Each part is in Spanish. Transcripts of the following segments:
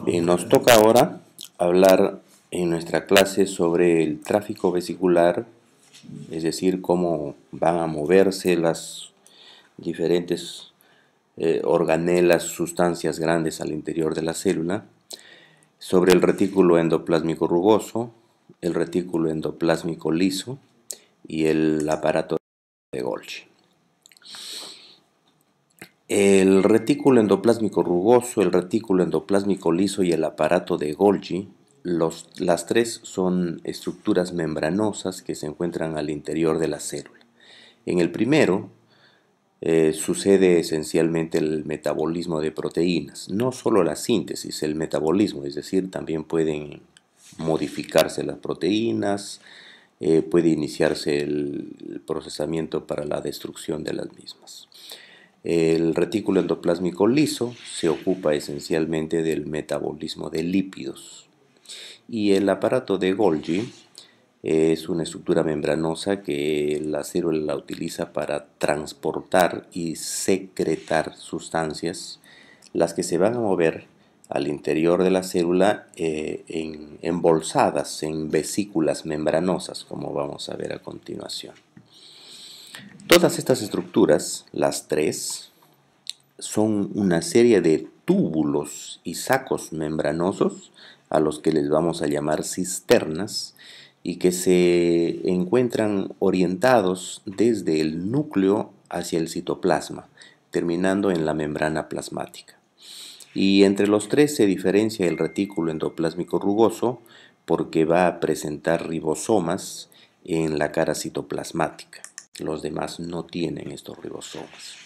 Bien, nos toca ahora hablar en nuestra clase sobre el tráfico vesicular, es decir, cómo van a moverse las diferentes organelas, sustancias grandes al interior de la célula, sobre el retículo endoplásmico rugoso, el retículo endoplásmico liso y el aparato de Golgi. El retículo endoplásmico rugoso, el retículo endoplásmico liso y el aparato de Golgi, las tres son estructuras membranosas que se encuentran al interior de la célula. En el primero sucede esencialmente el metabolismo de proteínas, no solo la síntesis, el metabolismo, es decir, también pueden modificarse las proteínas, puede iniciarse el procesamiento para la destrucción de las mismas. El retículo endoplásmico liso se ocupa esencialmente del metabolismo de lípidos y el aparato de Golgi es una estructura membranosa que la célula la utiliza para transportar y secretar sustancias, las que se van a mover al interior de la célula embolsadas en vesículas membranosas, como vamos a ver a continuación. Todas estas estructuras, las tres, son una serie de túbulos y sacos membranosos a los que les vamos a llamar cisternas y que se encuentran orientados desde el núcleo hacia el citoplasma, terminando en la membrana plasmática. Y entre los tres se diferencia el retículo endoplásmico rugoso porque va a presentar ribosomas en la cara citoplasmática. Los demás no tienen estos ribosomas.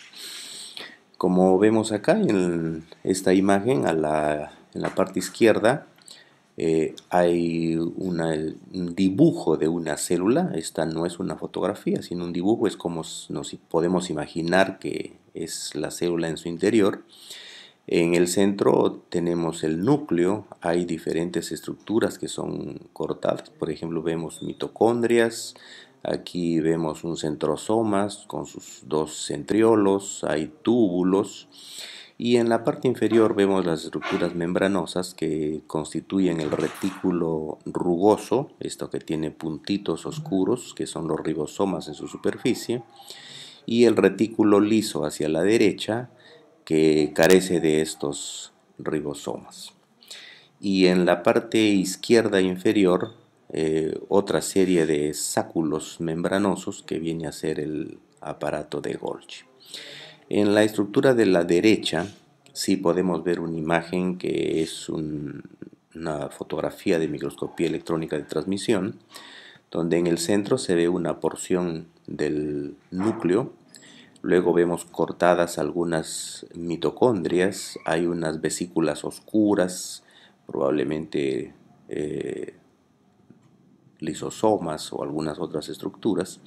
Como vemos acá en esta imagen, en la parte izquierda hay un dibujo de una célula. Esta no es una fotografía, sino un dibujo. Es como nos podemos imaginar que es la célula en su interior. En el centro tenemos el núcleo, hay diferentes estructuras que son cortadas. Por ejemplo, vemos mitocondrias, aquí vemos un centrosomas con sus dos centriolos, hay túbulos. Y en la parte inferior vemos las estructuras membranosas que constituyen el retículo rugoso, esto que tiene puntitos oscuros, que son los ribosomas en su superficie, y el retículo liso hacia la derecha, que carece de estos ribosomas. Y en la parte izquierda inferior, otra serie de sáculos membranosos que viene a ser el aparato de Golgi. En la estructura de la derecha sí podemos ver una imagen que es una fotografía de microscopía electrónica de transmisión, donde en el centro se ve una porción del núcleo. Luego vemos cortadas algunas mitocondrias, hay unas vesículas oscuras, probablemente lisosomas o algunas otras estructuras.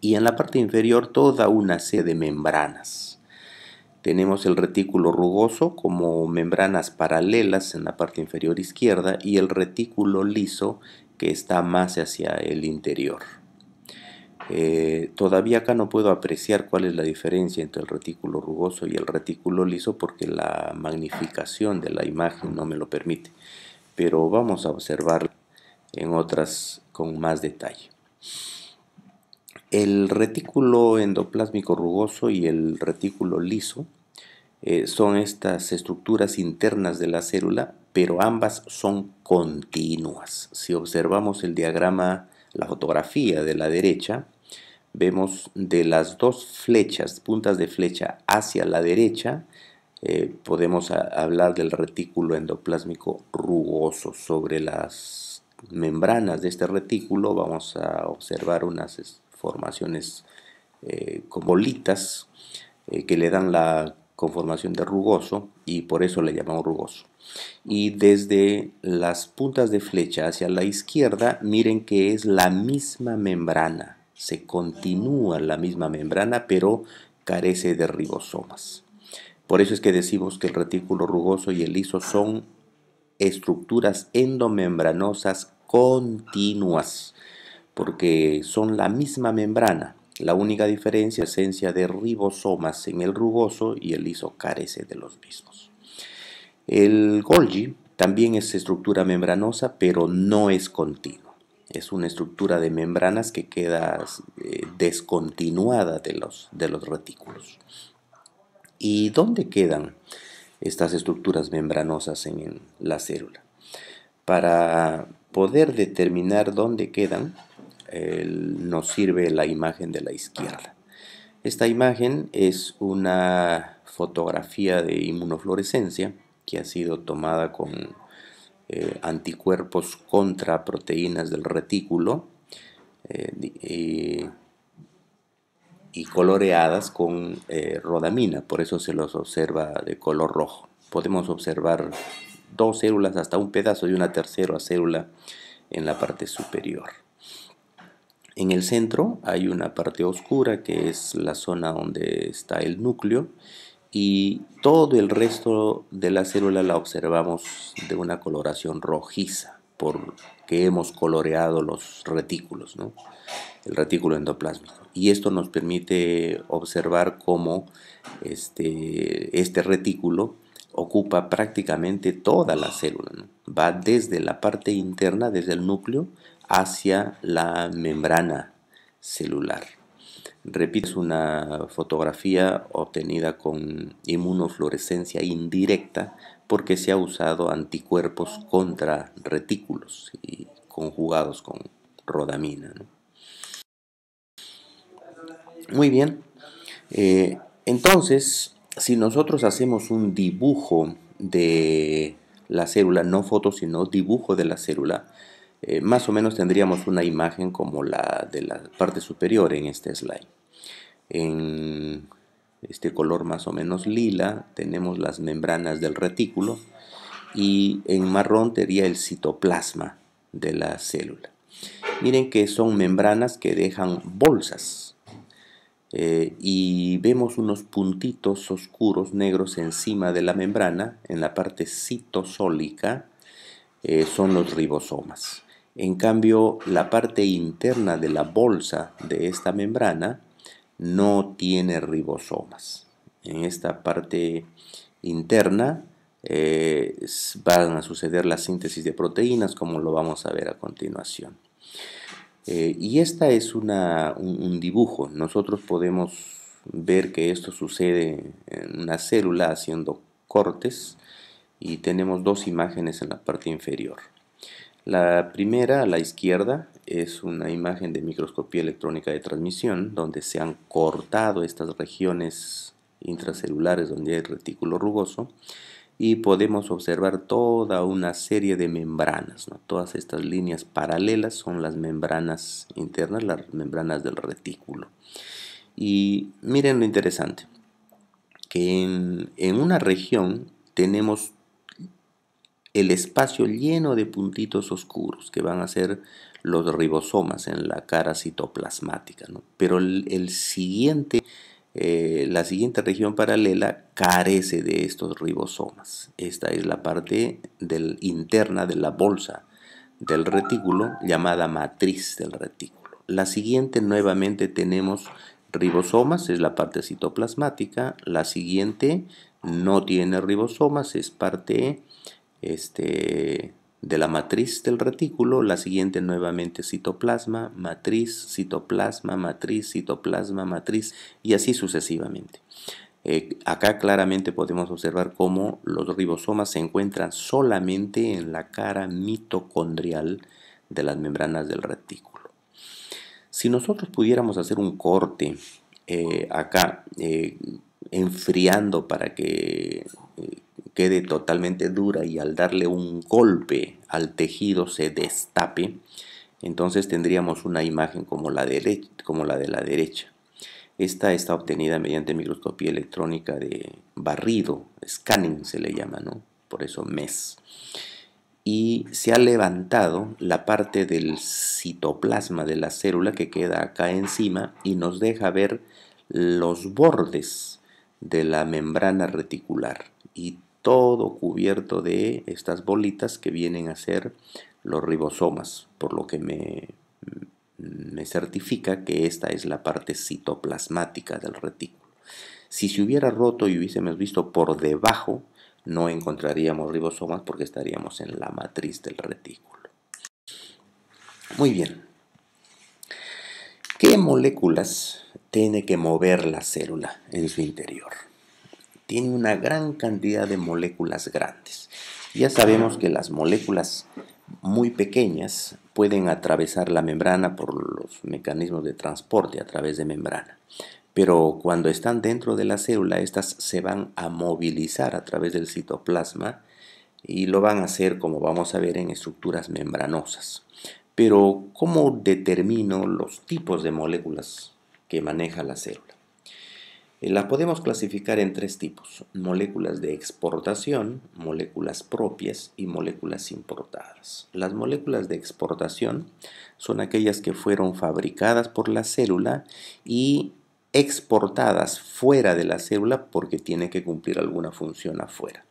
Y en la parte inferior toda una serie de membranas. Tenemos el retículo rugoso como membranas paralelas en la parte inferior izquierda y el retículo liso que está más hacia el interior. Todavía acá no puedo apreciar cuál es la diferencia entre el retículo rugoso y el retículo liso porque la magnificación de la imagen no me lo permite, pero vamos a observar en otras con más detalle. El retículo endoplásmico rugoso y el retículo liso son estas estructuras internas de la célula, pero ambas son continuas. Si observamos el diagrama, la fotografía de la derecha, vemos de las dos flechas, puntas de flecha hacia la derecha, podemos hablar del retículo endoplásmico rugoso. Sobre las membranas de este retículo vamos a observar unas formaciones con bolitas que le dan la conformación de rugoso y por eso le llamamos rugoso. Y desde las puntas de flecha hacia la izquierda, miren que es la misma membrana. Se continúa la misma membrana, pero carece de ribosomas. Por eso es que decimos que el retículo rugoso y el liso son estructuras endomembranosas continuas, porque son la misma membrana. La única diferencia es la ausencia de ribosomas en el rugoso y el liso carece de los mismos. El Golgi también es estructura membranosa, pero no es continua. Es una estructura de membranas que queda descontinuada de los retículos. ¿Y dónde quedan estas estructuras membranosas en la célula? Para poder determinar dónde quedan, nos sirve la imagen de la izquierda. Esta imagen es una fotografía de inmunofluorescencia que ha sido tomada con anticuerpos contra proteínas del retículo y coloreadas con rodamina, por eso se los observa de color rojo. Podemos observar dos células, hasta un pedazo de una tercera célula en la parte superior. En el centro hay una parte oscura que es la zona donde está el núcleo, y todo el resto de la célula la observamos de una coloración rojiza porque hemos coloreado los retículos, ¿no? El retículo endoplásmico. Y esto nos permite observar cómo este retículo ocupa prácticamente toda la célula, ¿no? Va desde la parte interna, desde el núcleo, hacia la membrana celular. Repito, es una fotografía obtenida con inmunofluorescencia indirecta porque se ha usado anticuerpos contra retículos y conjugados con rodamina, ¿no? Muy bien. Entonces, si nosotros hacemos un dibujo de la célula, no foto, sino dibujo de la célula, más o menos tendríamos una imagen como la de la parte superior en este slide. En este color más o menos lila tenemos las membranas del retículo y en marrón sería el citoplasma de la célula. Miren que son membranas que dejan bolsas. Y vemos unos puntitos oscuros negros encima de la membrana. En la parte citosólica son los ribosomas. En cambio, la parte interna de la bolsa de esta membrana no tiene ribosomas. En esta parte interna van a suceder la síntesis de proteínas, como lo vamos a ver a continuación. Y esta es un dibujo. Nosotros podemos ver que esto sucede en una célula haciendo cortes, y tenemos dos imágenes en la parte inferior. La primera, a la izquierda, es una imagen de microscopía electrónica de transmisión donde se han cortado estas regiones intracelulares donde hay retículo rugoso, y podemos observar toda una serie de membranas, ¿no? Todas estas líneas paralelas son las membranas internas, las membranas del retículo. Y miren lo interesante, que en una región tenemos el espacio lleno de puntitos oscuros que van a ser los ribosomas en la cara citoplasmática, ¿no? Pero la siguiente región paralela carece de estos ribosomas. Esta es la parte interna de la bolsa del retículo, llamada matriz del retículo. La siguiente, nuevamente tenemos ribosomas, es la parte citoplasmática. La siguiente no tiene ribosomas, es parte de la matriz del retículo. La siguiente nuevamente citoplasma, matriz, citoplasma, matriz, citoplasma, matriz, y así sucesivamente. Acá claramente podemos observar cómo los ribosomas se encuentran solamente en la cara mitocondrial de las membranas del retículo. Si nosotros pudiéramos hacer un corte acá, enfriando para que quede totalmente dura, y al darle un golpe al tejido se destape, entonces tendríamos una imagen como la de la derecha. Esta está obtenida mediante microscopía electrónica de barrido, scanning se le llama, ¿no? Por eso MES. Y se ha levantado la parte del citoplasma de la célula que queda acá encima y nos deja ver los bordes de la membrana reticular, y todo cubierto de estas bolitas que vienen a ser los ribosomas, por lo que me certifica que esta es la parte citoplasmática del retículo. Si se hubiera roto y hubiésemos visto por debajo, no encontraríamos ribosomas porque estaríamos en la matriz del retículo. Muy bien. ¿Qué moléculas tiene que mover la célula en su interior? Tiene una gran cantidad de moléculas grandes. Ya sabemos que las moléculas muy pequeñas pueden atravesar la membrana por los mecanismos de transporte a través de membrana. Pero cuando están dentro de la célula, estas se van a movilizar a través del citoplasma y lo van a hacer, como vamos a ver, en estructuras membranosas. Pero, ¿cómo determino los tipos de moléculas que maneja la célula? Las podemos clasificar en tres tipos: moléculas de exportación, moléculas propias y moléculas importadas. Las moléculas de exportación son aquellas que fueron fabricadas por la célula y exportadas fuera de la célula porque tienen que cumplir alguna función afuera.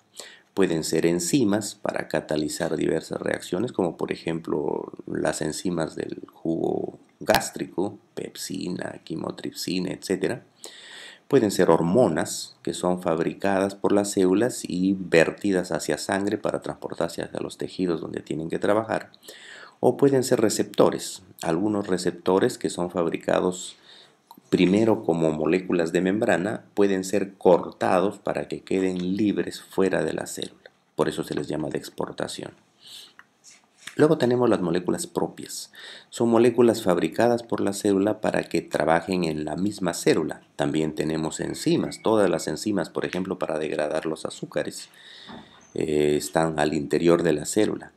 Pueden ser enzimas para catalizar diversas reacciones, como por ejemplo las enzimas del jugo gástrico, pepsina, quimotripsina, etc. Pueden ser hormonas que son fabricadas por las células y vertidas hacia sangre para transportarse hacia los tejidos donde tienen que trabajar. O pueden ser receptores, algunos receptores que son fabricados primero como moléculas de membrana, pueden ser cortados para que queden libres fuera de la célula. Por eso se les llama de exportación. Luego tenemos las moléculas propias. Son moléculas fabricadas por la célula para que trabajen en la misma célula. También tenemos enzimas. Todas las enzimas, por ejemplo, para degradar los azúcares, están al interior de la célula.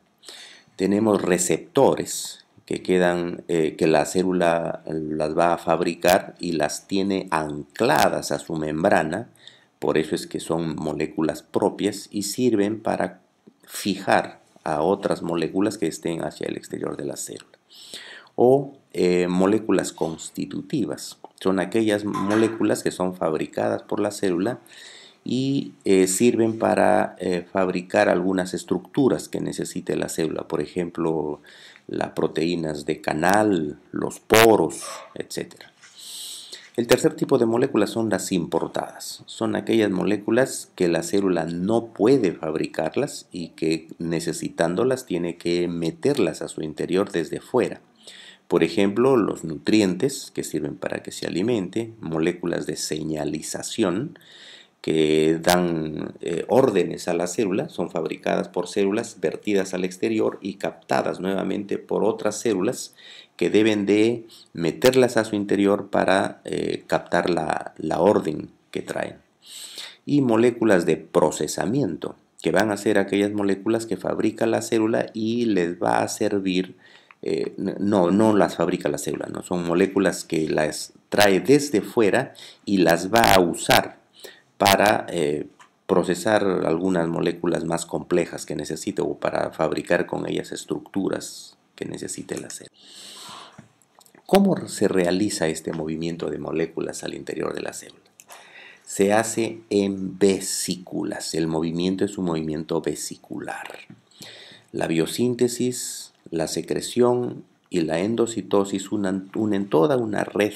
Tenemos receptores que la célula las va a fabricar y las tiene ancladas a su membrana. Por eso es que son moléculas propias y sirven para fijar a otras moléculas que estén hacia el exterior de la célula. O moléculas constitutivas. Son aquellas moléculas que son fabricadas por la célula y sirven para fabricar algunas estructuras que necesite la célula. Por ejemplo, las proteínas de canal, los poros, etc. El tercer tipo de moléculas son las importadas. Son aquellas moléculas que la célula no puede fabricarlas y que necesitándolas tiene que meterlas a su interior desde fuera. Por ejemplo, los nutrientes que sirven para que se alimente, moléculas de señalización que dan órdenes a la célula, son fabricadas por células, vertidas al exterior y captadas nuevamente por otras células que deben de meterlas a su interior para captar la orden que traen. Y moléculas de procesamiento, que van a ser aquellas moléculas que fabrica la célula y les va a servir, no las fabrica la célula, no, son moléculas que las trae desde fuera y las va a usar para procesar algunas moléculas más complejas que necesite o para fabricar con ellas estructuras que necesite la célula. ¿Cómo se realiza este movimiento de moléculas al interior de la célula? Se hace en vesículas. El movimiento es un movimiento vesicular. La biosíntesis, la secreción y la endocitosis unen toda una red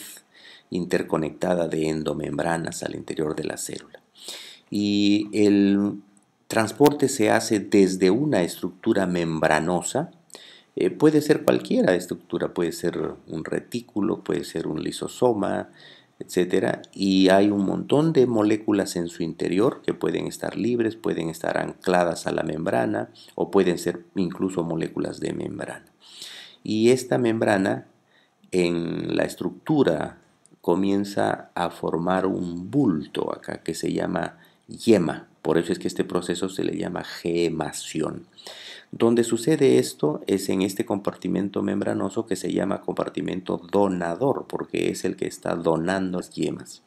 interconectada de endomembranas al interior de la célula. Y el transporte se hace desde una estructura membranosa. Puede ser cualquiera estructura, puede ser un retículo, puede ser un lisosoma, etc. Y hay un montón de moléculas en su interior que pueden estar libres, pueden estar ancladas a la membrana o pueden ser incluso moléculas de membrana. Y esta membrana en la estructura comienza a formar un bulto acá que se llama yema. Por eso es que este proceso se le llama gemación. Donde sucede esto es en este compartimento membranoso que se llama compartimento donador, porque es el que está donando las yemas.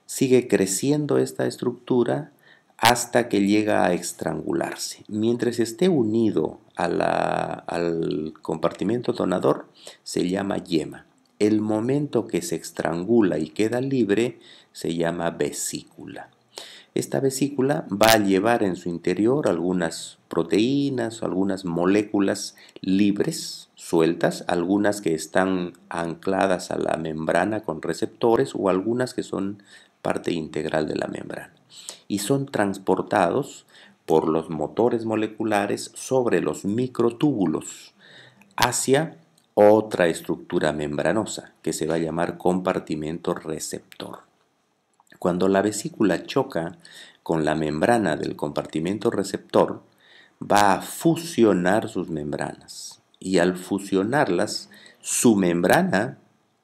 Sigue creciendo esta estructura hasta que llega a estrangularse. Mientras esté unido al compartimento donador, se llama yema. El momento que se estrangula y queda libre, se llama vesícula. Esta vesícula va a llevar en su interior algunas proteínas o algunas moléculas libres, sueltas, algunas que están ancladas a la membrana con receptores o algunas que son parte integral de la membrana. Y son transportados por los motores moleculares sobre los microtúbulos hacia otra estructura membranosa que se va a llamar compartimento receptor. Cuando la vesícula choca con la membrana del compartimento receptor, va a fusionar sus membranas y al fusionarlas, su membrana,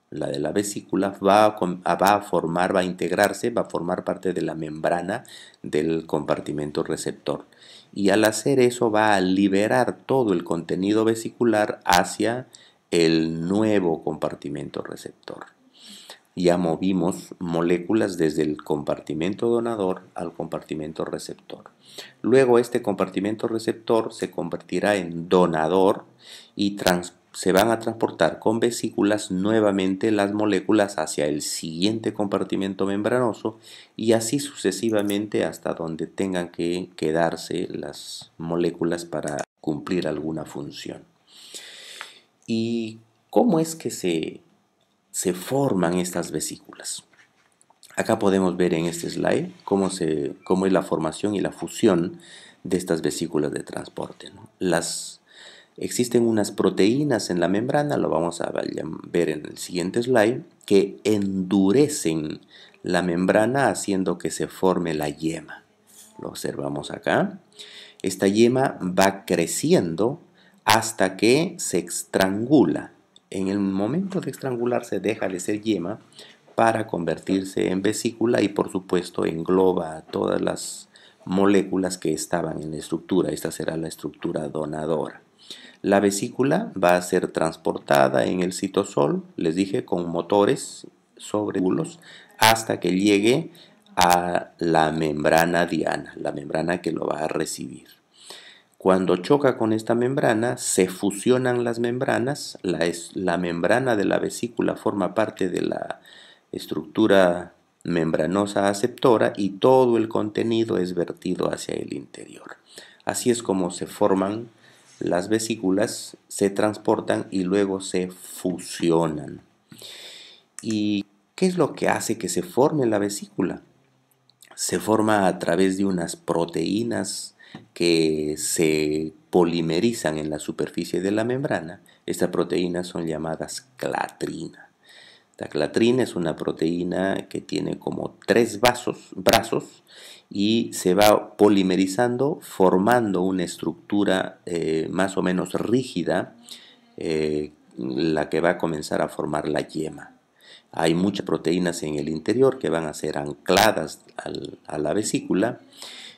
la de la vesícula, va a integrarse, va a formar parte de la membrana del compartimento receptor. Y al hacer eso va a liberar todo el contenido vesicular hacia el nuevo compartimento receptor. Ya movimos moléculas desde el compartimento donador al compartimento receptor. Luego este compartimento receptor se convertirá en donador y se van a transportar con vesículas nuevamente las moléculas hacia el siguiente compartimento membranoso y así sucesivamente hasta donde tengan que quedarse las moléculas para cumplir alguna función. ¿Y cómo es que se forman estas vesículas? Acá podemos ver en este slide cómo es la formación y la fusión de estas vesículas de transporte, ¿no? Existen unas proteínas en la membrana, lo vamos a ver en el siguiente slide, que endurecen la membrana haciendo que se forme la yema. Lo observamos acá. Esta yema va creciendo hasta que se estrangula. En el momento de estrangularse deja de ser yema para convertirse en vesícula y por supuesto engloba todas las moléculas que estaban en la estructura. Esta será la estructura donadora. La vesícula va a ser transportada en el citosol, les dije, con motores sobre túbulos hasta que llegue a la membrana diana, la membrana que lo va a recibir. Cuando choca con esta membrana, se fusionan las membranas. La membrana de la vesícula forma parte de la estructura membranosa aceptora y todo el contenido es vertido hacia el interior. Así es como se forman las vesículas, se transportan y luego se fusionan. ¿Y qué es lo que hace que se forme la vesícula? Se forma a través de unas proteínas que se polimerizan en la superficie de la membrana. Estas proteínas son llamadas clatrina. La clatrina es una proteína que tiene como 3 brazos y se va polimerizando formando una estructura más o menos rígida, la que va a comenzar a formar la yema. Hay muchas proteínas en el interior que van a ser ancladas a la vesícula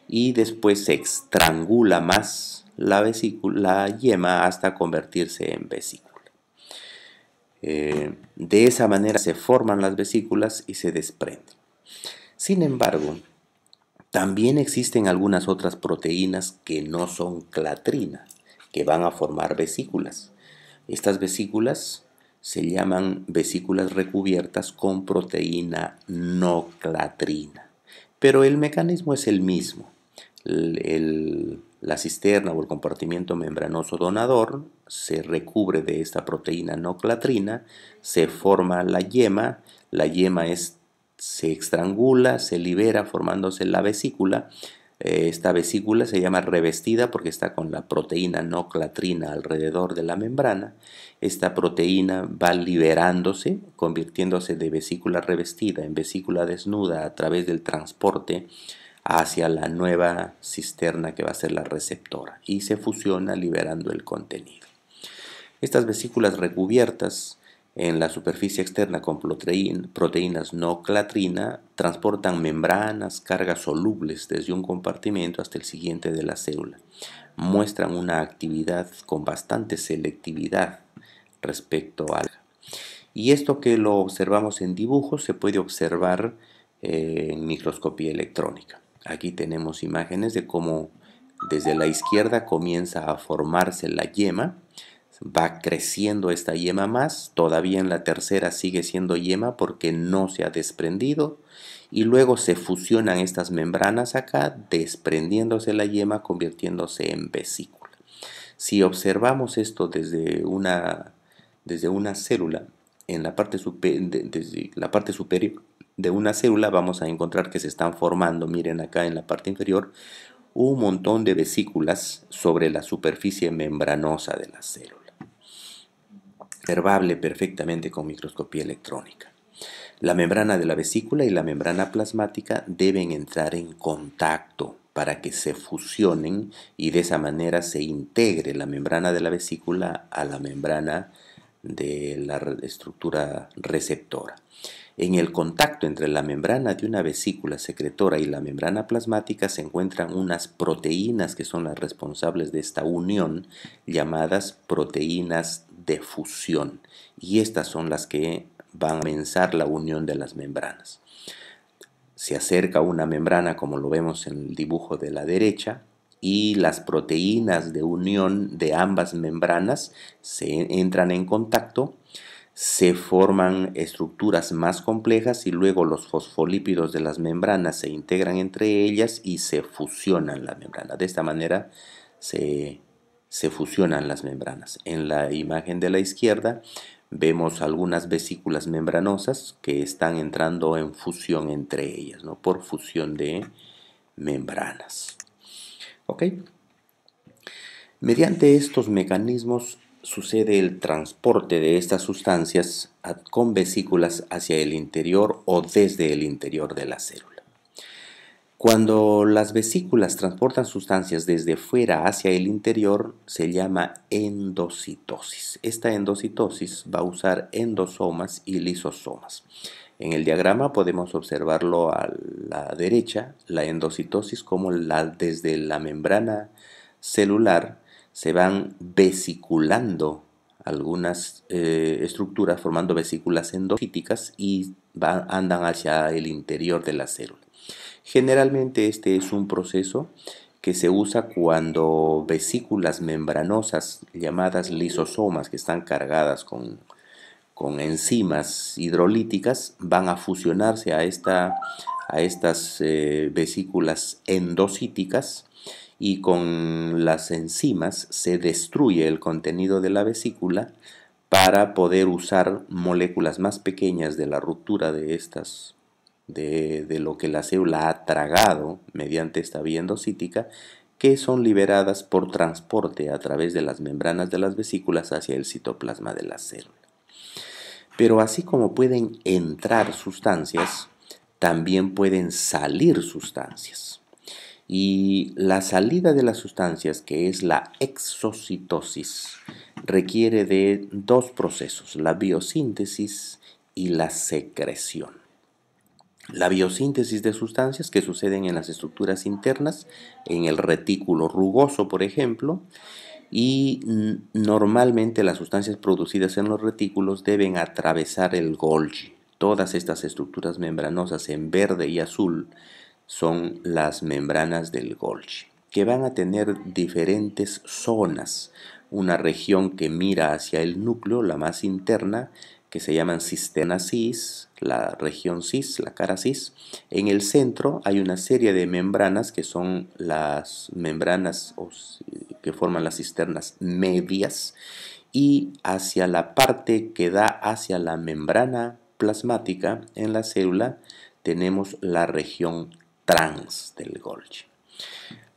y después se estrangula más la yema hasta convertirse en vesícula. De esa manera se forman las vesículas y se desprenden. Sin embargo, también existen algunas otras proteínas que no son clatrina, que van a formar vesículas. Estas vesículas se llaman vesículas recubiertas con proteína no clatrina, pero el mecanismo es el mismo. La cisterna o el compartimento membranoso donador se recubre de esta proteína no clatrina, se forma la yema se estrangula, se libera formándose la vesícula. Esta vesícula se llama revestida porque está con la proteína no clatrina alrededor de la membrana. Esta proteína va liberándose, convirtiéndose de vesícula revestida en vesícula desnuda a través del transporte hacia la nueva cisterna que va a ser la receptora y se fusiona liberando el contenido. Estas vesículas recubiertas en la superficie externa con proteínas no clatrina transportan membranas, cargas solubles desde un compartimento hasta el siguiente de la célula. Muestran una actividad con bastante selectividad respecto a... Y esto que lo observamos en dibujos se puede observar en microscopía electrónica. Aquí tenemos imágenes de cómo desde la izquierda comienza a formarse la yema. Va creciendo esta yema más, todavía en la tercera sigue siendo yema porque no se ha desprendido y luego se fusionan estas membranas acá, desprendiéndose la yema, convirtiéndose en vesícula. Si observamos esto desde una célula, en la parte desde la parte superior de una célula vamos a encontrar que se están formando, miren acá en la parte inferior, un montón de vesículas sobre la superficie membranosa de la célula, observable perfectamente con microscopía electrónica. La membrana de la vesícula y la membrana plasmática deben entrar en contacto para que se fusionen y de esa manera se integre la membrana de la vesícula a la membrana de la estructura receptora. En el contacto entre la membrana de una vesícula secretora y la membrana plasmática se encuentran unas proteínas que son las responsables de esta unión, llamadas proteínas de fusión, y estas son las que van a comenzar la unión de las membranas. Se acerca una membrana, como lo vemos en el dibujo de la derecha, y las proteínas de unión de ambas membranas se entran en contacto, se forman estructuras más complejas y luego los fosfolípidos de las membranas se integran entre ellas y se fusionan la membrana. De esta manera se fusionan las membranas. En la imagen de la izquierda vemos algunas vesículas membranosas que están entrando en fusión entre ellas, ¿no? Por fusión de membranas. ¿Ok? Mediante estos mecanismos sucede el transporte de estas sustancias con vesículas hacia el interior o desde el interior de la célula. Cuando las vesículas transportan sustancias desde fuera hacia el interior, se llama endocitosis. Esta endocitosis va a usar endosomas y lisosomas. En el diagrama podemos observarlo a la derecha, la endocitosis como desde la membrana celular se van vesiculando algunas estructuras formando vesículas endofíticas y andan hacia el interior de la célula. Generalmente este es un proceso que se usa cuando vesículas membranosas llamadas lisosomas, que están cargadas con enzimas hidrolíticas, van a fusionarse a estas vesículas endocíticas, y con las enzimas se destruye el contenido de la vesícula para poder usar moléculas más pequeñas de la ruptura de estas de lo que la célula ha tragado mediante esta vía endocítica, que son liberadas por transporte a través de las membranas de las vesículas hacia el citoplasma de la célula. Pero así como pueden entrar sustancias, también pueden salir sustancias. Y la salida de las sustancias, que es la exocitosis, requiere de dos procesos, la biosíntesis y la secreción. La biosíntesis de sustancias que suceden en las estructuras internas, en el retículo rugoso, por ejemplo, y normalmente las sustancias producidas en los retículos deben atravesar el Golgi. Todas estas estructuras membranosas en verde y azul son las membranas del Golgi, que van a tener diferentes zonas. Una región que mira hacia el núcleo, la más interna, que se llaman cisterna cis, la región cis, la cara cis. En el centro hay una serie de membranas que son las membranas que forman las cisternas medias, y hacia la parte que da hacia la membrana plasmática en la célula tenemos la región trans del Golgi.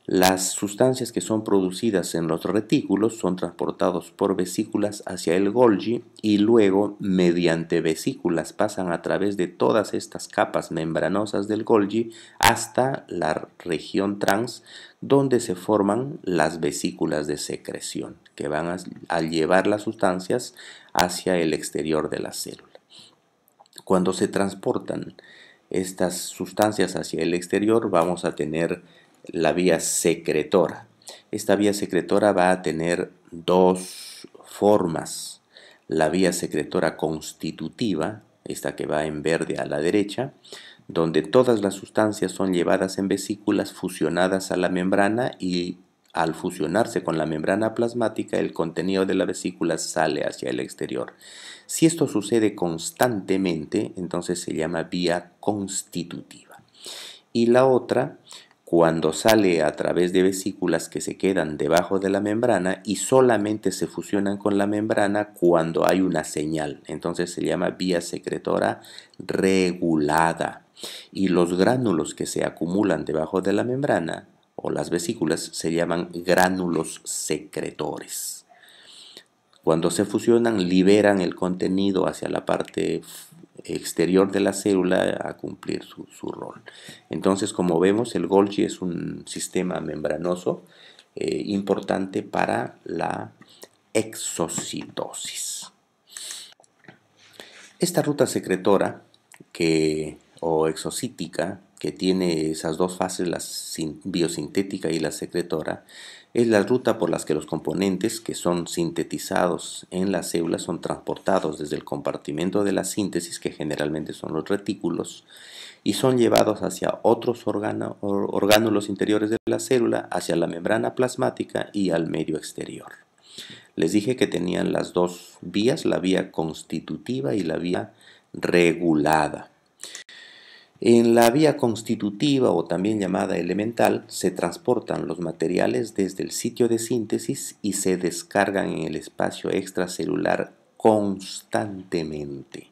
Las sustancias que son producidas en los retículos son transportados por vesículas hacia el Golgi y luego mediante vesículas pasan a través de todas estas capas membranosas del Golgi hasta la región trans, donde se forman las vesículas de secreción que van a llevar las sustancias hacia el exterior de la célula. Cuando se transportan estas sustancias hacia el exterior, vamos a tener la vía secretora. Esta vía secretora va a tener dos formas. La vía secretora constitutiva, esta que va en verde a la derecha, donde todas las sustancias son llevadas en vesículas fusionadas a la membrana, y al fusionarse con la membrana plasmática el contenido de la vesícula sale hacia el exterior. Si esto sucede constantemente, entonces se llama vía constitutiva. Y la otra, cuando sale a través de vesículas que se quedan debajo de la membrana y solamente se fusionan con la membrana cuando hay una señal, entonces se llama vía secretora regulada. Y los gránulos que se acumulan debajo de la membrana o las vesículas se llaman gránulos secretores. Cuando se fusionan, liberan el contenido hacia la parte exterior de la célula a cumplir su rol. Entonces, como vemos, el Golgi es un sistema membranoso importante para la exocitosis. Esta ruta secretora o exocítica, que tiene esas dos fases, la biosintética y la secretora, es la ruta por la que los componentes que son sintetizados en las células son transportados desde el compartimento de la síntesis, que generalmente son los retículos, y son llevados hacia otros orgánulos interiores de la célula, hacia la membrana plasmática y al medio exterior. Les dije que tenían las dos vías, la vía constitutiva y la vía regulada. En la vía constitutiva, o también llamada elemental, se transportan los materiales desde el sitio de síntesis y se descargan en el espacio extracelular constantemente.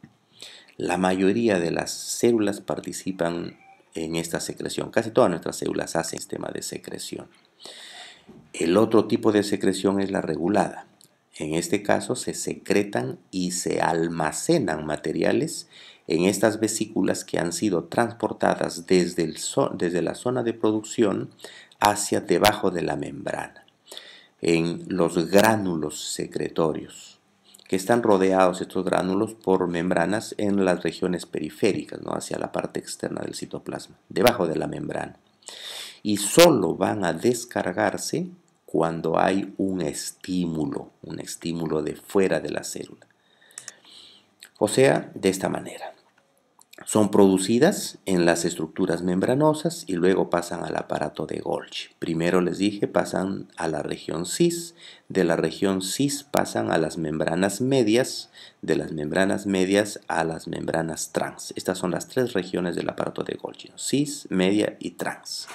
La mayoría de las células participan en esta secreción. Casi todas nuestras células hacen sistema de secreción. El otro tipo de secreción es la regulada. En este caso se secretan y se almacenan materiales en estas vesículas que han sido transportadas desde la zona de producción hacia debajo de la membrana, en los gránulos secretorios, que están rodeados estos gránulos por membranas en las regiones periféricas, ¿no?, hacia la parte externa del citoplasma, debajo de la membrana. Y solo van a descargarse cuando hay un estímulo de fuera de la célula. O sea, de esta manera. Son producidas en las estructuras membranosas y luego pasan al aparato de Golgi. Primero les dije, pasan a la región cis, de la región cis pasan a las membranas medias, de las membranas medias a las membranas trans. Estas son las tres regiones del aparato de Golgi: cis, media y trans.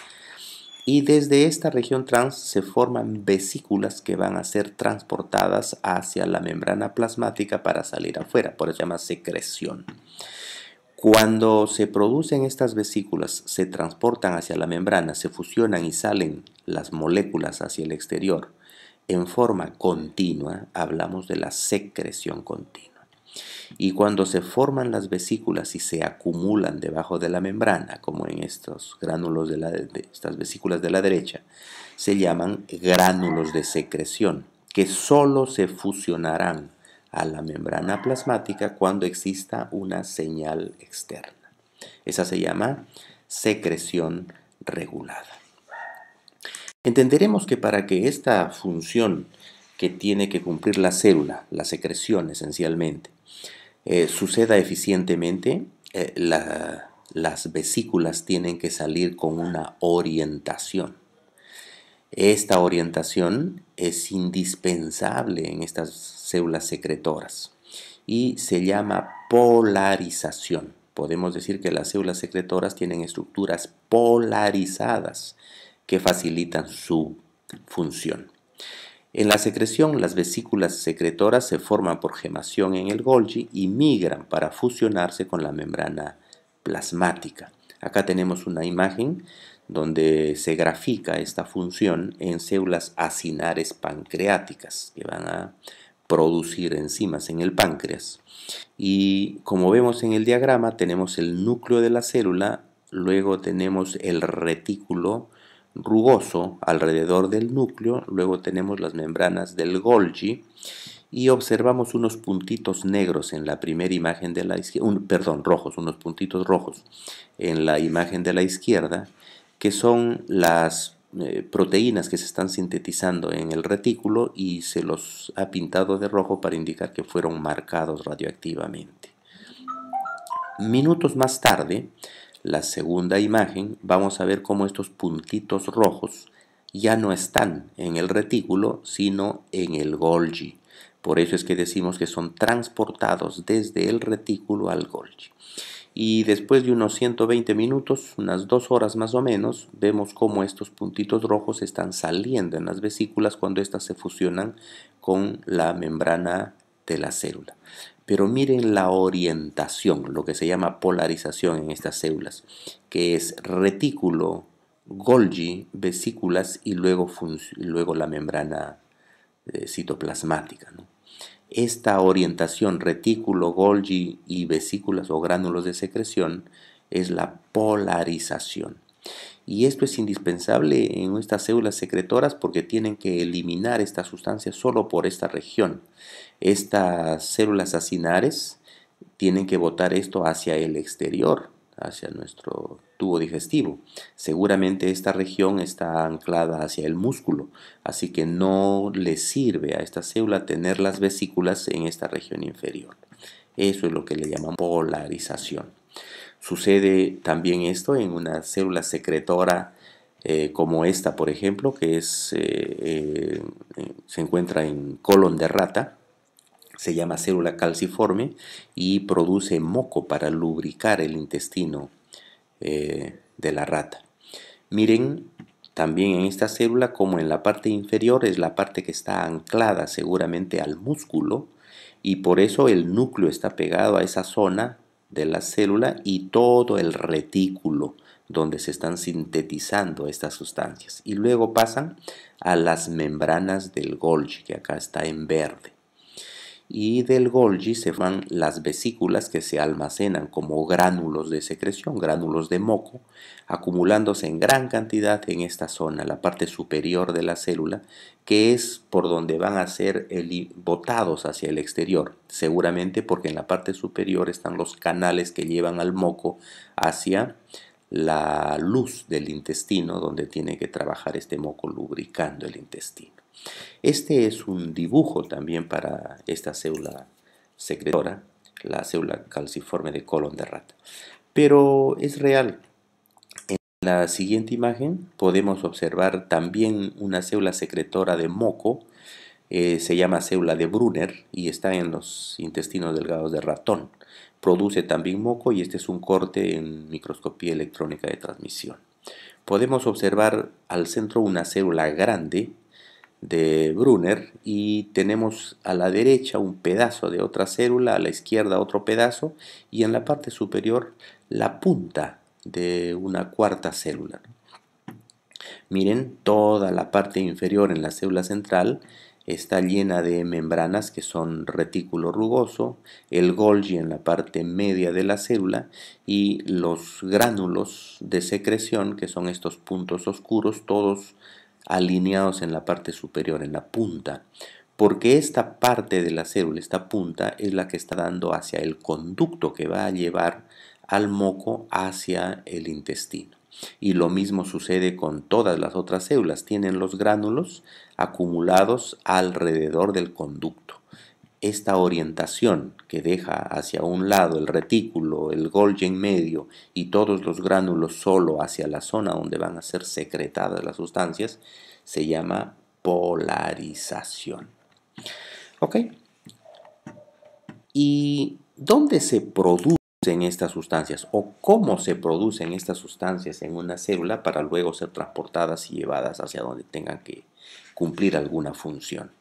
Y desde esta región trans se forman vesículas que van a ser transportadas hacia la membrana plasmática para salir afuera, por eso se llama secreción. Cuando se producen estas vesículas, se transportan hacia la membrana, se fusionan y salen las moléculas hacia el exterior en forma continua, hablamos de la secreción continua. Y cuando se forman las vesículas y se acumulan debajo de la membrana, como en estos gránulos de estas vesículas de la derecha, se llaman gránulos de secreción, que solo se fusionarán a la membrana plasmática cuando exista una señal externa. Esa se llama secreción regulada. Entenderemos que para que esta función que tiene que cumplir la célula, la secreción esencialmente, suceda eficientemente, las vesículas tienen que salir con una orientación. Esta orientación es indispensable en estas células secretoras y se llama polarización. Podemos decir que las células secretoras tienen estructuras polarizadas que facilitan su función. En la secreción, las vesículas secretoras se forman por gemación en el Golgi y migran para fusionarse con la membrana plasmática. Acá tenemos una imagen donde se grafica esta función en células acinares pancreáticas que van a producir enzimas en el páncreas. Y como vemos en el diagrama, tenemos el núcleo de la célula, luego tenemos el retículo rugoso alrededor del núcleo, luego tenemos las membranas del Golgi y observamos unos puntitos negros en la primera imagen de la izquierda, unos puntitos rojos en la imagen de la izquierda, que son las proteínas que se están sintetizando en el retículo y se los ha pintado de rojo para indicar que fueron marcados radioactivamente. Minutos más tarde, la segunda imagen, vamos a ver cómo estos puntitos rojos ya no están en el retículo, sino en el Golgi. Por eso es que decimos que son transportados desde el retículo al Golgi. Y después de unos 120 minutos, unas 2 horas más o menos, vemos cómo estos puntitos rojos están saliendo en las vesículas cuando éstas se fusionan con la membrana de la célula. Pero miren la orientación, lo que se llama polarización en estas células, que es retículo Golgi, vesículas y luego la membrana citoplasmática, ¿no? Esta orientación retículo, Golgi y vesículas o gránulos de secreción es la polarización. Y esto es indispensable en estas células secretoras porque tienen que eliminar esta sustancia solo por esta región. Estas células acinares tienen que botar esto hacia el exterior, hacia nuestro tubo digestivo. Seguramente esta región está anclada hacia el músculo, así que no le sirve a esta célula tener las vesículas en esta región inferior. Eso es lo que le llamamos polarización. Sucede también esto en una célula secretora como esta, por ejemplo, que se encuentra en colon de rata. Se llama célula calciforme y produce moco para lubricar el intestino de la rata. Miren también en esta célula como en la parte inferior es la parte que está anclada seguramente al músculo y por eso el núcleo está pegado a esa zona de la célula y todo el retículo donde se están sintetizando estas sustancias. Y luego pasan a las membranas del Golgi, que acá está en verde. Y del Golgi se van las vesículas que se almacenan como gránulos de secreción, gránulos de moco, acumulándose en gran cantidad en esta zona, la parte superior de la célula, que es por donde van a ser botados hacia el exterior, seguramente porque en la parte superior están los canales que llevan al moco hacia la luz del intestino, donde tiene que trabajar este moco lubricando el intestino. Este es un dibujo también para esta célula secretora, la célula calciforme de colon de rata. Pero es real. En la siguiente imagen podemos observar también una célula secretora de moco, se llama célula de Brunner y está en los intestinos delgados de ratón. Produce también moco y este es un corte en microscopía electrónica de transmisión. Podemos observar al centro una célula grande de Brunner y tenemos a la derecha un pedazo de otra célula, a la izquierda otro pedazo y en la parte superior la punta de una cuarta célula. Miren, toda la parte inferior en la célula central está llena de membranas que son retículo rugoso, el Golgi en la parte media de la célula y los gránulos de secreción, que son estos puntos oscuros, todos alineados en la parte superior, en la punta, porque esta parte de la célula, esta punta, es la que está dando hacia el conducto que va a llevar al moco hacia el intestino. Y lo mismo sucede con todas las otras células, tienen los gránulos acumulados alrededor del conducto. Esta orientación que deja hacia un lado el retículo, el Golgi en medio y todos los gránulos solo hacia la zona donde van a ser secretadas las sustancias, se llama polarización. ¿Ok? ¿Y dónde se producen estas sustancias o cómo se producen estas sustancias en una célula para luego ser transportadas y llevadas hacia donde tengan que cumplir alguna función?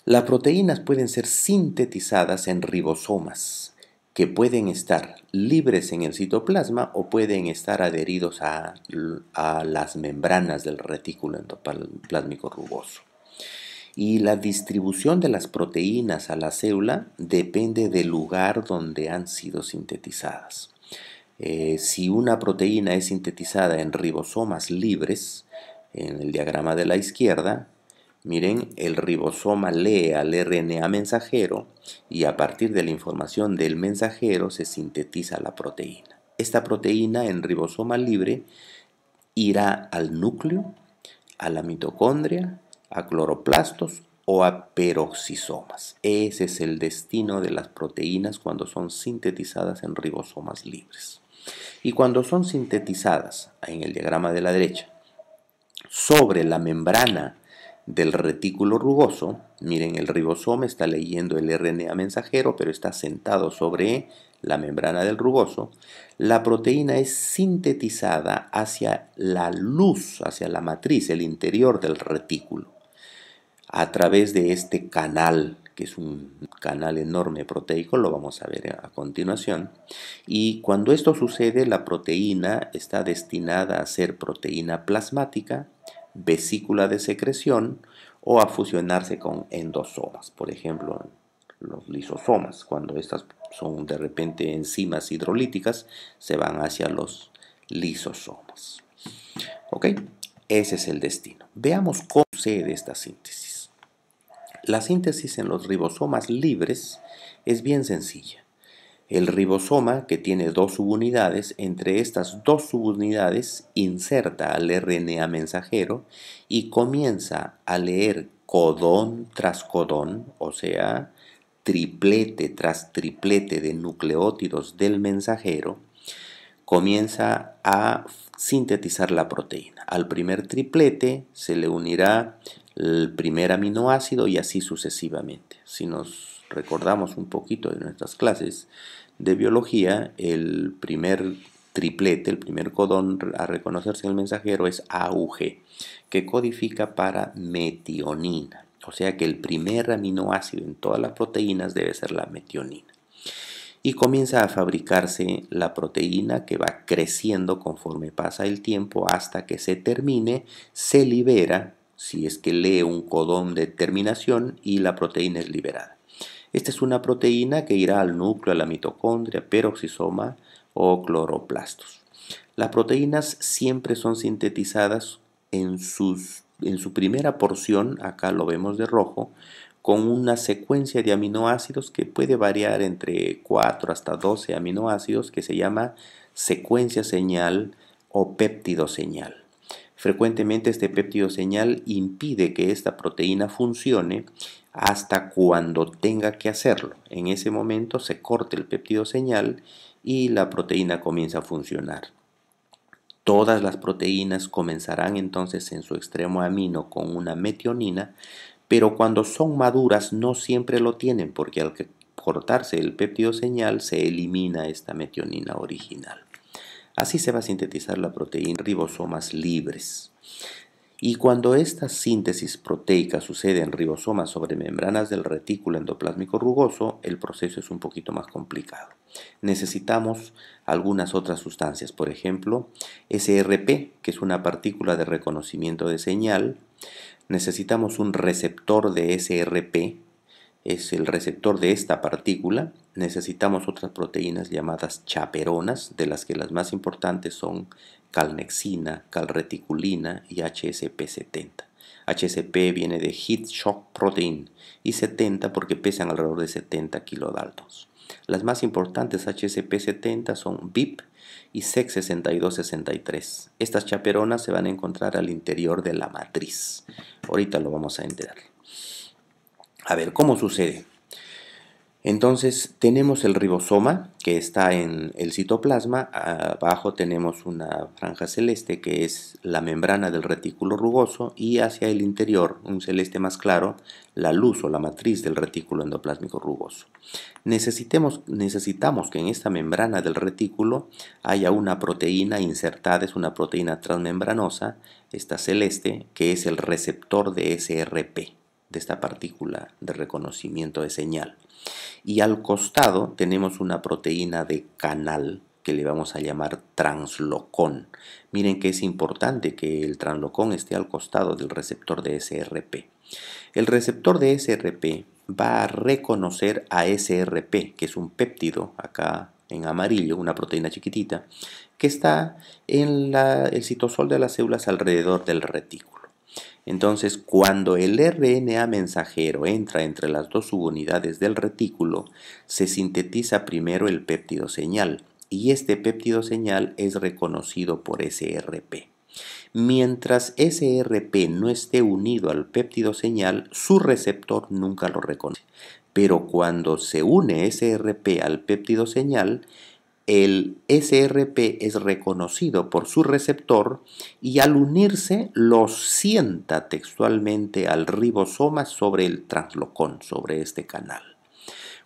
Las proteínas pueden ser sintetizadas en ribosomas, que pueden estar libres en el citoplasma o pueden estar adheridos a las membranas del retículo endoplásmico rugoso. Y la distribución de las proteínas a la célula depende del lugar donde han sido sintetizadas. Si una proteína es sintetizada en ribosomas libres, en el diagrama de la izquierda, miren, el ribosoma lee al RNA mensajero y a partir de la información del mensajero se sintetiza la proteína. Esta proteína en ribosoma libre irá al núcleo, a la mitocondria, a cloroplastos o a peroxisomas. Ese es el destino de las proteínas cuando son sintetizadas en ribosomas libres. Y cuando son sintetizadas, en el diagrama de la derecha, sobre la membrana del retículo rugoso, miren, el ribosoma está leyendo el RNA mensajero, pero está sentado sobre la membrana del rugoso, la proteína es sintetizada hacia la luz, hacia la matriz, el interior del retículo, a través de este canal que es un canal enorme proteico, lo vamos a ver a continuación. Y cuando esto sucede, la proteína está destinada a ser proteína plasmática, vesícula de secreción o a fusionarse con endosomas, por ejemplo, los lisosomas. Cuando estas son de repente enzimas hidrolíticas, se van hacia los lisosomas. ¿Ok? Ese es el destino. Veamos cómo sucede esta síntesis. La síntesis en los ribosomas libres es bien sencilla. El ribosoma, que tiene dos subunidades, entre estas dos subunidades inserta al RNA mensajero y comienza a leer codón tras codón, o sea, triplete tras triplete de nucleótidos del mensajero, comienza a sintetizar la proteína. Al primer triplete se le unirá el primer aminoácido y así sucesivamente. Si nos recordamos un poquito de nuestras clases de biología, el primer triplete, el primer codón a reconocerse en el mensajero es AUG, que codifica para metionina. O sea que el primer aminoácido en todas las proteínas debe ser la metionina. Y comienza a fabricarse la proteína que va creciendo conforme pasa el tiempo hasta que se termine, se libera, si es que lee un codón de terminación y la proteína es liberada. Esta es una proteína que irá al núcleo, a la mitocondria, peroxisoma o cloroplastos. Las proteínas siempre son sintetizadas en su primera porción, acá lo vemos de rojo, con una secuencia de aminoácidos que puede variar entre 4 hasta 12 aminoácidos, que se llama secuencia señal o péptido señal. Frecuentemente este péptido señal impide que esta proteína funcione hasta cuando tenga que hacerlo. En ese momento se corta el péptido señal y la proteína comienza a funcionar. Todas las proteínas comenzarán entonces en su extremo amino con una metionina, pero cuando son maduras no siempre lo tienen, porque al cortarse el péptido señal se elimina esta metionina original. Así se va a sintetizar la proteína en ribosomas libres. Y cuando esta síntesis proteica sucede en ribosomas sobre membranas del retículo endoplásmico rugoso, el proceso es un poquito más complicado. Necesitamos algunas otras sustancias, por ejemplo, SRP, que es una partícula de reconocimiento de señal. Necesitamos un receptor de SRP, es el receptor de esta partícula. Necesitamos otras proteínas llamadas chaperonas, de las que las más importantes son calnexina, calreticulina y HSP70. HSP viene de Heat Shock Protein y 70 porque pesan alrededor de 70 kilodaltons. Las más importantes HSP70 son VIP y SEC6263. Estas chaperonas se van a encontrar al interior de la matriz. Ahorita lo vamos a enterar. A ver, ¿cómo sucede? Entonces tenemos el ribosoma que está en el citoplasma, abajo tenemos una franja celeste que es la membrana del retículo rugoso y hacia el interior, un celeste más claro, la luz o la matriz del retículo endoplásmico rugoso. Necesitamos que en esta membrana del retículo haya una proteína insertada, es una proteína transmembranosa, esta celeste, que es el receptor de SRP, de esta partícula de reconocimiento de señal. Y al costado tenemos una proteína de canal que le vamos a llamar translocón. Miren que es importante que el translocón esté al costado del receptor de SRP. El receptor de SRP va a reconocer a SRP, que es un péptido, acá en amarillo, una proteína chiquitita, que está en el citosol de las células alrededor del retículo. Entonces, cuando el RNA mensajero entra entre las dos subunidades del retículo, se sintetiza primero el péptido señal, y este péptido señal es reconocido por SRP. Mientras SRP no esté unido al péptido señal, su receptor nunca lo reconoce. Pero cuando se une SRP al péptido señal, el SRP es reconocido por su receptor y al unirse lo sienta textualmente al ribosoma sobre el translocón, sobre este canal.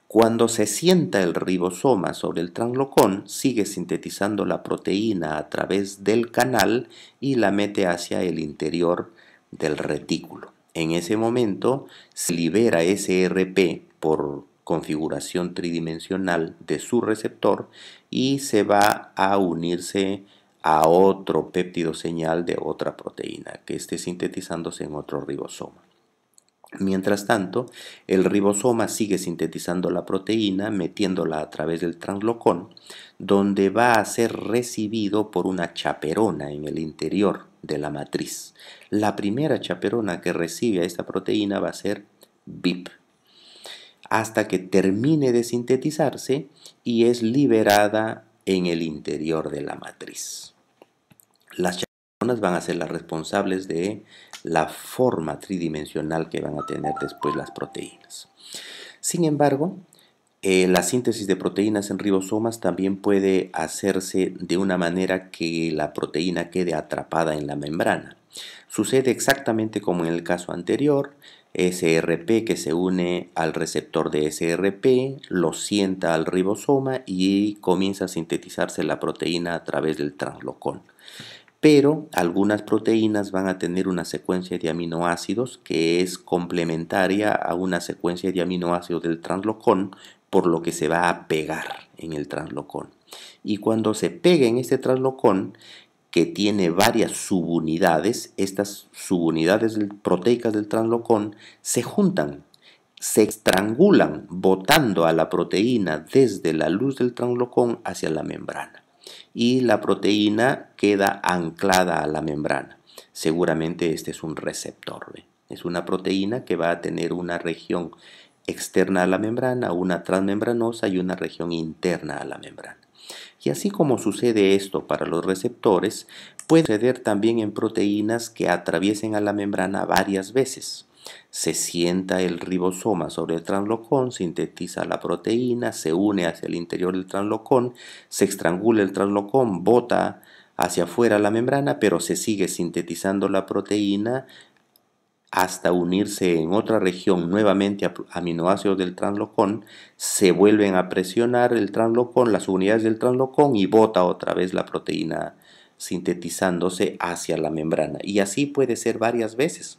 Cuando se sienta el ribosoma sobre el translocón, sigue sintetizando la proteína a través del canal y la mete hacia el interior del retículo. En ese momento se libera SRP por configuración tridimensional de su receptor y se va a unirse a otro péptido señal de otra proteína que esté sintetizándose en otro ribosoma. Mientras tanto, el ribosoma sigue sintetizando la proteína, metiéndola a través del translocón, donde va a ser recibido por una chaperona en el interior de la matriz. La primera chaperona que recibe a esta proteína va a ser VIP, hasta que termine de sintetizarse y es liberada en el interior de la matriz. Las chaperonas van a ser las responsables de la forma tridimensional que van a tener después las proteínas. Sin embargo, la síntesis de proteínas en ribosomas también puede hacerse de una manera que la proteína quede atrapada en la membrana. Sucede exactamente como en el caso anterior. SRP que se une al receptor de SRP, lo sienta al ribosoma y comienza a sintetizarse la proteína a través del translocón. Pero algunas proteínas van a tener una secuencia de aminoácidos que es complementaria a una secuencia de aminoácidos del translocón, por lo que se va a pegar en el translocón. Y cuando se pega en este translocón, que tiene varias subunidades, estas subunidades proteicas del translocón se juntan, se estrangulan, botando a la proteína desde la luz del translocón hacia la membrana. Y la proteína queda anclada a la membrana. Seguramente este es un receptor, ¿ve? Es una proteína que va a tener una región externa a la membrana, una transmembranosa y una región interna a la membrana. Y así como sucede esto para los receptores, puede suceder también en proteínas que atraviesen a la membrana varias veces. Se sienta el ribosoma sobre el translocón, sintetiza la proteína, se une hacia el interior del translocón, se estrangula el translocón, bota hacia afuera la membrana, pero se sigue sintetizando la proteína hasta unirse en otra región nuevamente a aminoácidos del translocón, se vuelven a presionar el translocón, las unidades del translocón y bota otra vez la proteína sintetizándose hacia la membrana. Y así puede ser varias veces,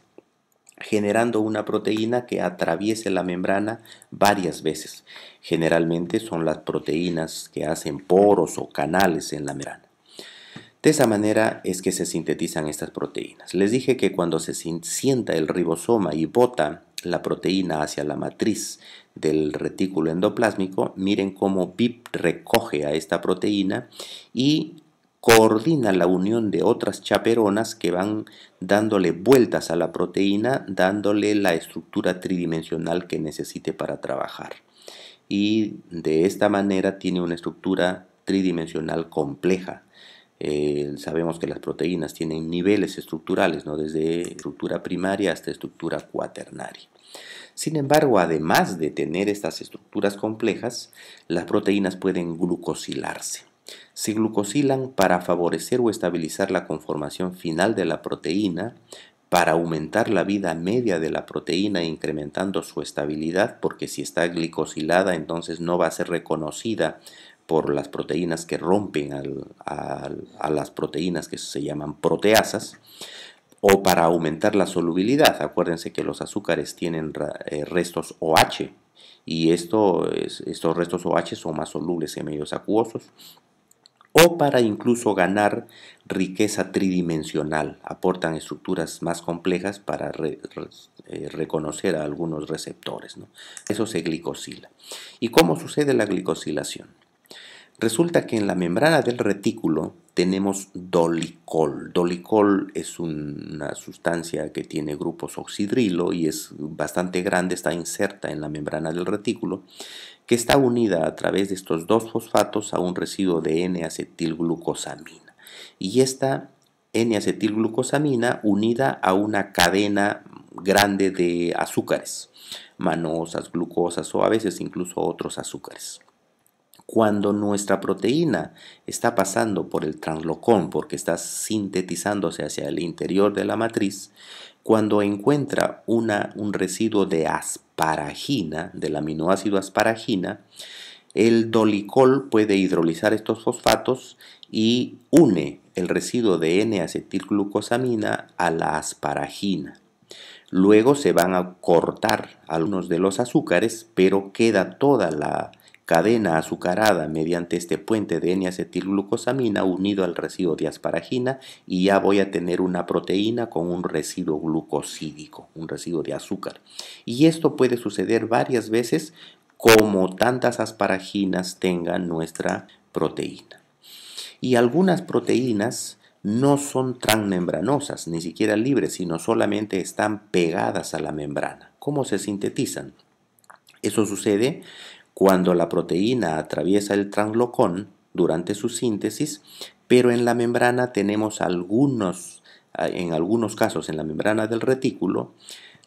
generando una proteína que atraviese la membrana varias veces. Generalmente son las proteínas que hacen poros o canales en la membrana. De esa manera es que se sintetizan estas proteínas. Les dije que cuando se sienta el ribosoma y bota la proteína hacia la matriz del retículo endoplásmico, miren cómo BIP recoge a esta proteína y coordina la unión de otras chaperonas que van dándole vueltas a la proteína, dándole la estructura tridimensional que necesite para trabajar. Y de esta manera tiene una estructura tridimensional compleja. Sabemos que las proteínas tienen niveles estructurales, ¿no? Desde estructura primaria hasta estructura cuaternaria. Sin embargo, además de tener estas estructuras complejas, las proteínas pueden glucosilarse. Se glucosilan para favorecer o estabilizar la conformación final de la proteína, para aumentar la vida media de la proteína incrementando su estabilidad, porque si está glicosilada entonces no va a ser reconocida por las proteínas que rompen a las proteínas que se llaman proteasas, o para aumentar la solubilidad. Acuérdense que los azúcares tienen restos OH y estos restos OH son más solubles en medios acuosos, o para incluso ganar riqueza tridimensional, aportan estructuras más complejas para reconocer a algunos receptores, ¿no? Eso se glicosila. ¿Y cómo sucede la glicosilación? Resulta que en la membrana del retículo tenemos dolicol. Dolicol es una sustancia que tiene grupos oxidrilo y es bastante grande, está inserta en la membrana del retículo, que está unida a través de estos dos fosfatos a un residuo de N-acetilglucosamina. Y esta N-acetilglucosamina unida a una cadena grande de azúcares, manosas, glucosas o a veces incluso otros azúcares. Cuando nuestra proteína está pasando por el translocón porque está sintetizándose hacia el interior de la matriz, cuando encuentra un residuo de asparagina, del aminoácido asparagina, el dolicol puede hidrolizar estos fosfatos y une el residuo de N-acetilglucosamina a la asparagina. Luego se van a cortar algunos de los azúcares, pero queda toda la cadena azucarada mediante este puente de N-acetilglucosamina unido al residuo de asparagina, y ya voy a tener una proteína con un residuo glucosídico, un residuo de azúcar. Y esto puede suceder varias veces como tantas asparaginas tengan nuestra proteína. Y algunas proteínas no son transmembranosas, ni siquiera libres, sino solamente están pegadas a la membrana. ¿Cómo se sintetizan? Eso sucede cuando la proteína atraviesa el translocón durante su síntesis, pero en la membrana tenemos en algunos casos en la membrana del retículo,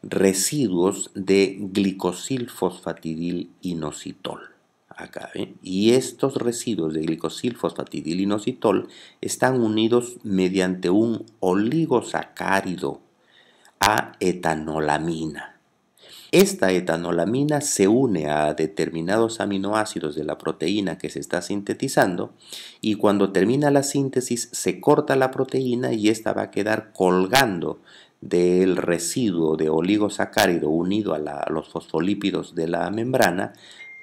residuos de glicosilfosfatidilinositol. Acá, ¿eh? Y estos residuos de glicosilfosfatidilinositol están unidos mediante un oligosacárido a etanolamina. Esta etanolamina se une a determinados aminoácidos de la proteína que se está sintetizando, y cuando termina la síntesis se corta la proteína y esta va a quedar colgando del residuo de oligosacárido unido a los fosfolípidos de la membrana.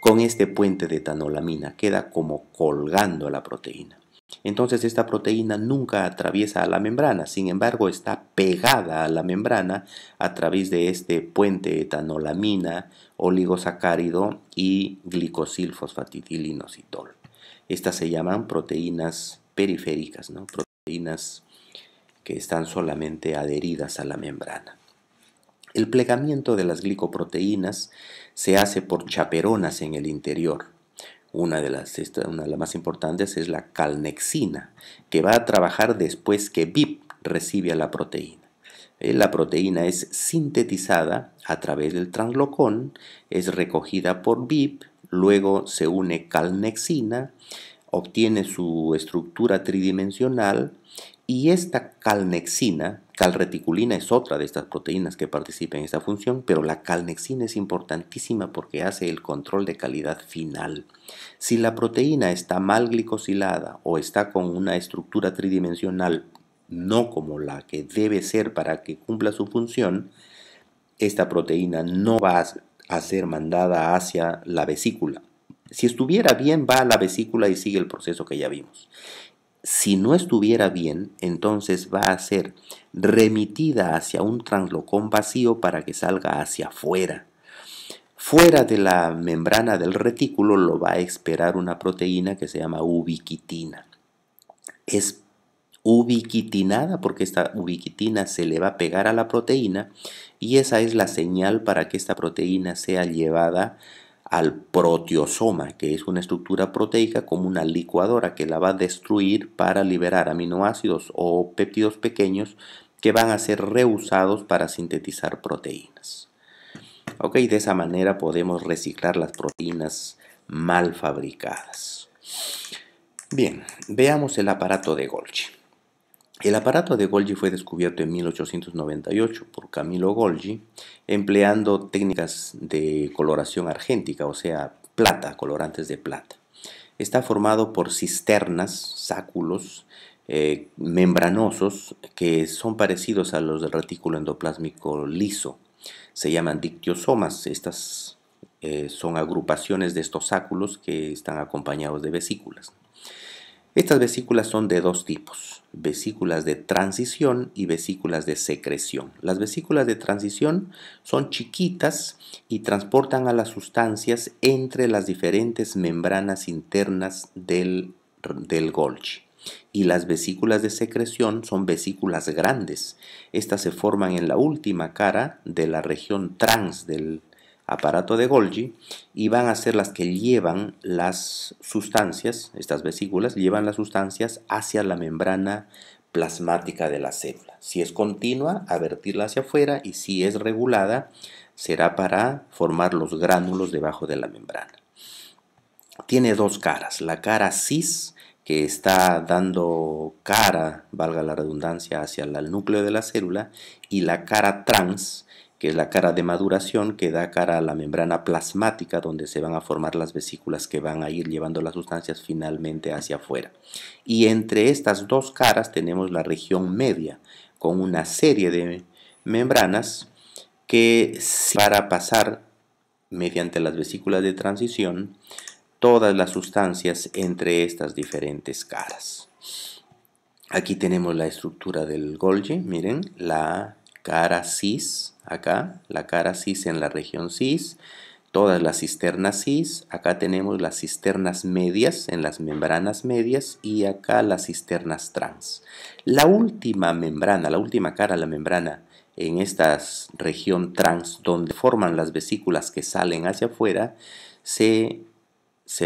Con este puente de etanolamina queda como colgando la proteína. Entonces esta proteína nunca atraviesa a la membrana, sin embargo está pegada a la membrana a través de este puente etanolamina, oligosacárido y glicosilfosfatidilinositol. Estas se llaman proteínas periféricas, ¿no? Proteínas que están solamente adheridas a la membrana. El plegamiento de las glicoproteínas se hace por chaperonas en el interior. Una de las más importantes es la calnexina, que va a trabajar después que BIP recibe a la proteína. La proteína es sintetizada a través del translocón, es recogida por BIP, luego se une calnexina, obtiene su estructura tridimensional, y esta calnexina, calreticulina es otra de estas proteínas que participa en esta función, pero la calnexina es importantísima porque hace el control de calidad final. Si la proteína está mal glicosilada o está con una estructura tridimensional no como la que debe ser para que cumpla su función, esta proteína no va a ser mandada hacia la vesícula. Si estuviera bien, va a la vesícula y sigue el proceso que ya vimos. Si no estuviera bien, entonces va a ser remitida hacia un translocón vacío para que salga hacia afuera. Fuera de la membrana del retículo lo va a esperar una proteína que se llama ubiquitina. Es ubiquitinada porque esta ubiquitina se le va a pegar a la proteína, y esa es la señal para que esta proteína sea llevada al proteosoma, que es una estructura proteica como una licuadora que la va a destruir para liberar aminoácidos o péptidos pequeños que van a ser reusados para sintetizar proteínas. Ok, de esa manera podemos reciclar las proteínas mal fabricadas. Bien, veamos el aparato de Golgi. El aparato de Golgi fue descubierto en 1898 por Camillo Golgi, empleando técnicas de coloración argéntica, o sea, plata, colorantes de plata. Está formado por cisternas, sáculos membranosos que son parecidos a los del retículo endoplásmico liso. Se llaman dictiosomas. Estas son agrupaciones de estos sáculos que están acompañados de vesículas. Estas vesículas son de dos tipos: vesículas de transición y vesículas de secreción. Las vesículas de transición son chiquitas y transportan a las sustancias entre las diferentes membranas internas del Golgi. Y las vesículas de secreción son vesículas grandes. Estas se forman en la última cara de la región trans del aparato de Golgi y van a ser las que llevan las sustancias. Estas vesículas llevan las sustancias hacia la membrana plasmática de la célula. Si es continua, a vertirla hacia afuera, y si es regulada, será para formar los gránulos debajo de la membrana. Tiene dos caras: la cara cis, que está dando cara, valga la redundancia, hacia el núcleo de la célula, y la cara trans, que es la cara de maduración, que da cara a la membrana plasmática, donde se van a formar las vesículas que van a ir llevando las sustancias finalmente hacia afuera. Y entre estas dos caras tenemos la región media, con una serie de membranas que para pasar mediante las vesículas de transición todas las sustancias entre estas diferentes caras. Aquí tenemos la estructura del Golgi, miren, la cara cis, acá, la cara cis en la región cis, todas las cisternas cis, acá tenemos las cisternas medias en las membranas medias y acá las cisternas trans. La última membrana, la última cara de la membrana en esta región trans, donde forman las vesículas que salen hacia afuera, se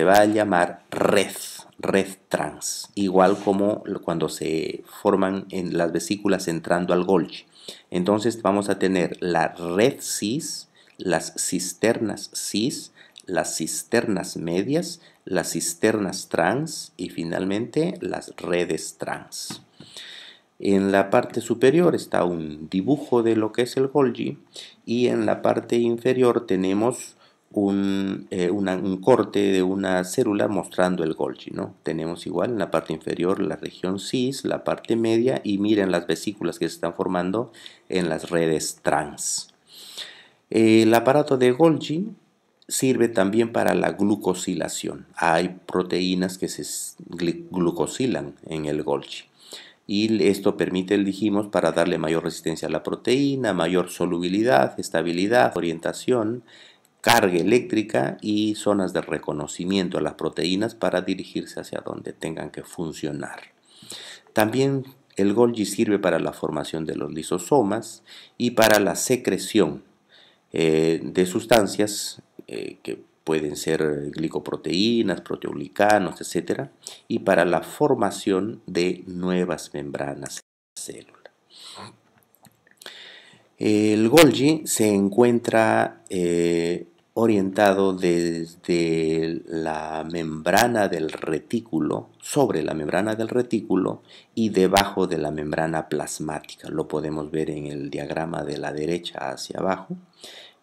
va a llamar red trans, igual como cuando se forman en las vesículas entrando al Golgi. Entonces vamos a tener la red cis, las cisternas cis, las cisternas medias, las cisternas trans y finalmente las redes trans. En la parte superior está un dibujo de lo que es el Golgi y en la parte inferior tenemos un corte de una célula mostrando el Golgi, ¿no? Tenemos igual en la parte inferior la región cis, la parte media y miren las vesículas que se están formando en las redes trans. El aparato de Golgi sirve también para la glucosilación. Hay proteínas que se glucosilan en el Golgi. Y esto permite, dijimos, para darle mayor resistencia a la proteína, mayor solubilidad, estabilidad, orientación, carga eléctrica y zonas de reconocimiento a las proteínas para dirigirse hacia donde tengan que funcionar. También el Golgi sirve para la formación de los lisosomas y para la secreción de sustancias que pueden ser glicoproteínas, proteoglicanos, etc. y para la formación de nuevas membranas celular. El Golgi se encuentra orientado desde la membrana del retículo, sobre la membrana del retículo y debajo de la membrana plasmática. Lo podemos ver en el diagrama de la derecha hacia abajo.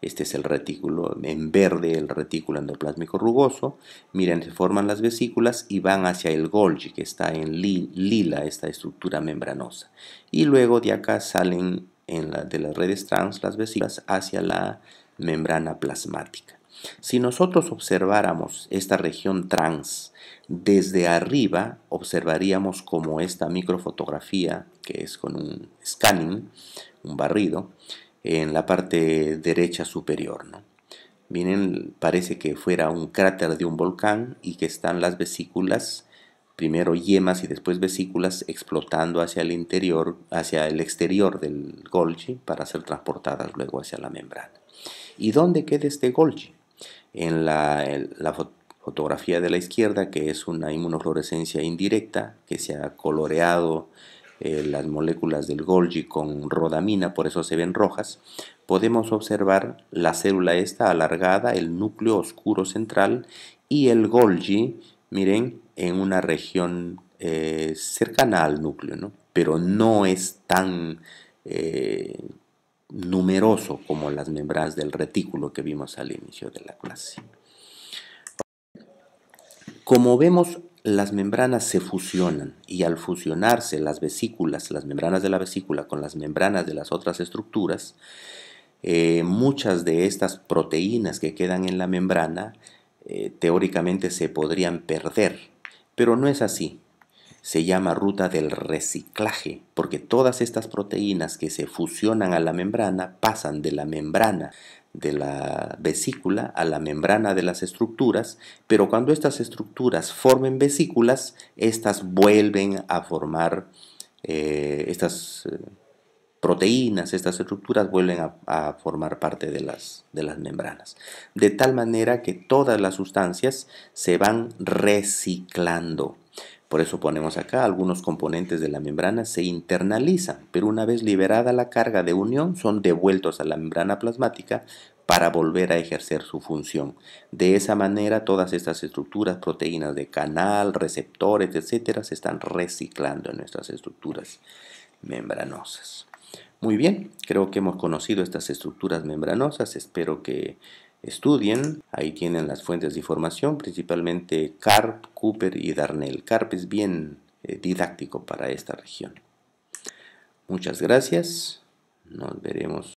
Este es el retículo, en verde el retículo endoplásmico rugoso. Miren, se forman las vesículas y van hacia el Golgi, que está en lila, esta estructura membranosa. Y luego de acá salen de las redes trans las vesículas hacia la membrana plasmática. Si nosotros observáramos esta región trans desde arriba, observaríamos como esta microfotografía, que es con un scanning, un barrido, en la parte derecha superior, ¿no? Miren, parece que fuera un cráter de un volcán y que están las vesículas, primero yemas y después vesículas, explotando hacia el interior, hacia el exterior del Golgi para ser transportadas luego hacia la membrana. ¿Y dónde queda este Golgi? En la fotografía de la izquierda, que es una inmunofluorescencia indirecta, que se ha coloreado las moléculas del Golgi con rodamina, por eso se ven rojas, podemos observar la célula esta alargada, el núcleo oscuro central y el Golgi, miren, en una región cercana al núcleo, ¿no? Pero no es tan numeroso como las membranas del retículo que vimos al inicio de la clase. Como vemos, las membranas se fusionan y al fusionarse las vesículas, las membranas de la vesícula con las membranas de las otras estructuras, muchas de estas proteínas que quedan en la membrana teóricamente se podrían perder, pero no es así. Se llama ruta del reciclaje, porque todas estas proteínas que se fusionan a la membrana pasan de la membrana de la vesícula a la membrana de las estructuras, pero cuando estas estructuras formen vesículas, estas vuelven a formar estas proteínas, estas estructuras vuelven a formar parte de las membranas. De tal manera que todas las sustancias se van reciclando. Por eso ponemos acá, algunos componentes de la membrana se internalizan, pero una vez liberada la carga de unión son devueltos a la membrana plasmática para volver a ejercer su función. De esa manera todas estas estructuras, proteínas de canal, receptores, etcétera, se están reciclando en nuestras estructuras membranosas. Muy bien, creo que hemos conocido estas estructuras membranosas, espero que estudien. Ahí tienen las fuentes de información, principalmente Karp, Cooper y Darnell. Karp es bien didáctico para esta región. Muchas gracias, nos veremos